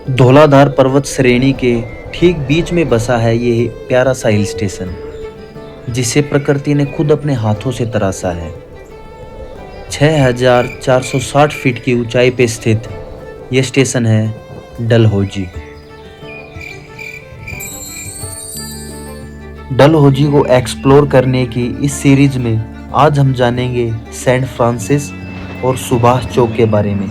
धौलाधार पर्वत श्रेणी के ठीक बीच में बसा है ये प्यारा सा हिल स्टेशन, जिसे प्रकृति ने खुद अपने हाथों से तराशा है। 6460 फीट की ऊंचाई पे स्थित ये स्टेशन है डलहौजी। डलहौजी को एक्सप्लोर करने की इस सीरीज में आज हम जानेंगे सेंट फ्रांसिस और सुभाष चौक के बारे में।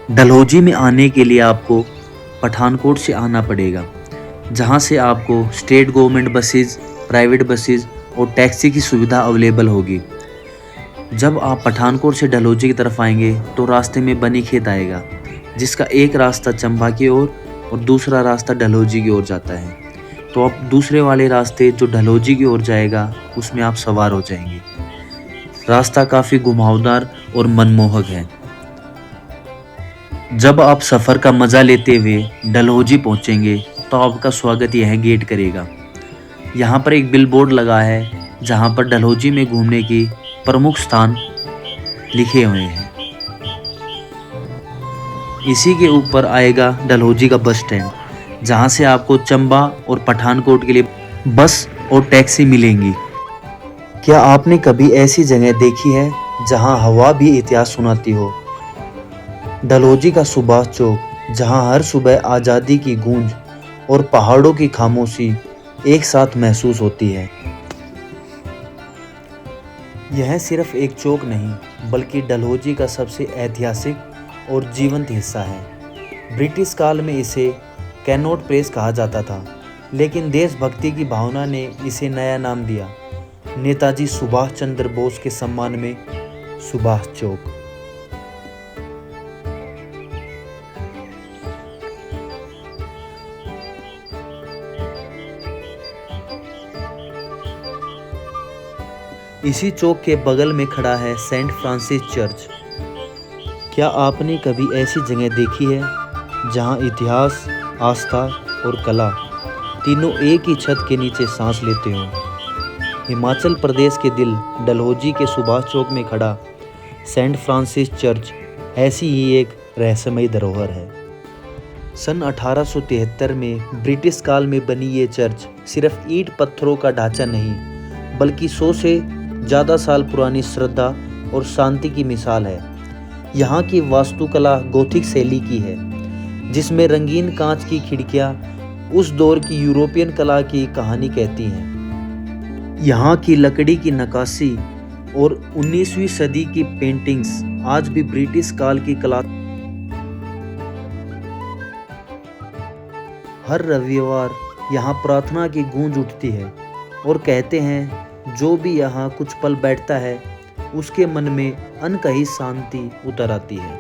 डलहौजी में आने के लिए आपको पठानकोट से आना पड़ेगा, जहां से आपको state government buses, private buses और टैक्सी की सुविधा अवेलेबल होगी। जब आप पठानकोट से डलहौजी की तरफ आएंगे तो रास्ते में बनी खेत आएगा, जिसका एक रास्ता चंबा की ओर और दूसरा रास्ता डलहौजी की ओर जाता है। तो आप दूसरे वाले रास्ते जो डलहौजी की ओर जाएगा उसमें आप सवार हो जाएंगे। रास्ता काफ़ी घुमावदार और मनमोहक है। जब आप सफ़र का मज़ा लेते हुए डलहौजी पहुंचेंगे तो आपका स्वागत यह गेट करेगा। यहाँ पर एक बिल बोर्ड लगा है जहाँ पर डलहौजी में घूमने की प्रमुख स्थान लिखे हुए हैं। इसी के ऊपर आएगा डलहौजी का बस स्टैंड, जहाँ से आपको चंबा और पठानकोट के लिए बस और टैक्सी मिलेंगी। क्या आपने कभी ऐसी जगह देखी है जहाँ हवा भी इतिहास सुनाती हो? डलहौजी का सुभाष चौक, जहां हर सुबह आज़ादी की गूंज और पहाड़ों की खामोशी एक साथ महसूस होती है। यह सिर्फ एक चौक नहीं बल्कि डलहौजी का सबसे ऐतिहासिक और जीवंत हिस्सा है। ब्रिटिश काल में इसे कैनॉट प्लेस कहा जाता था, लेकिन देशभक्ति की भावना ने इसे नया नाम दिया, नेताजी सुभाष चंद्र बोस के सम्मान में सुभाष चौक। इसी चौक के बगल में खड़ा है सेंट फ्रांसिस चर्च। क्या आपने कभी ऐसी जगह देखी है जहां इतिहास, आस्था और कला तीनों एक ही छत के नीचे सांस लेते हों? हिमाचल प्रदेश के दिल डलहौजी के सुभाष चौक में खड़ा सेंट फ्रांसिस चर्च ऐसी ही एक रहस्यमयी धरोहर है। सन 1873 में ब्रिटिश काल में बनी ये चर्च सिर्फ ईंट पत्थरों का ढांचा नहीं, बल्कि 100 से ज़्यादा साल पुरानी श्रद्धा और शांति की मिसाल है। यहाँ की वास्तुकला गोथिक शैली की है, जिसमें रंगीन कांच की खिड़कियाँ उस दौर की यूरोपियन कला की कहानी कहती हैं। यहाँ की लकड़ी की नक्काशी और 19वीं सदी की पेंटिंग्स आज भी ब्रिटिश काल की कला। हर रविवार यहाँ प्रार्थना की गूंज उठती है और कहते हैं जो भी यहाँ कुछ पल बैठता है उसके मन में अनकही शांति उतर आती है।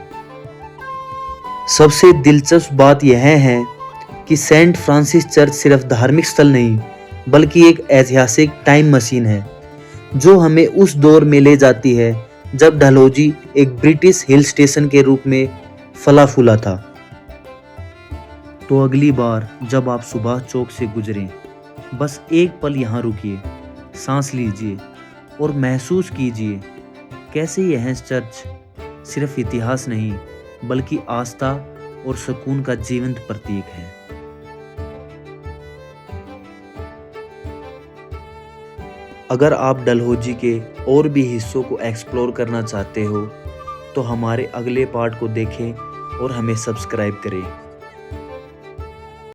सबसे दिलचस्प बात यह है कि सेंट फ्रांसिस चर्च सिर्फ धार्मिक स्थल नहीं बल्कि एक ऐतिहासिक टाइम मशीन है, जो हमें उस दौर में ले जाती है जब डलहौजी एक ब्रिटिश हिल स्टेशन के रूप में फला फूला था। तो अगली बार जब आप सुभाष चौक से गुजरें, बस एक पल यहाँ रुकिए, सांस लीजिए और महसूस कीजिए कैसे यह चर्च सिर्फ इतिहास नहीं बल्कि आस्था और सुकून का जीवंत प्रतीक है। अगर आप डलहौजी के और भी हिस्सों को एक्सप्लोर करना चाहते हो तो हमारे अगले पार्ट को देखें और हमें सब्सक्राइब करें।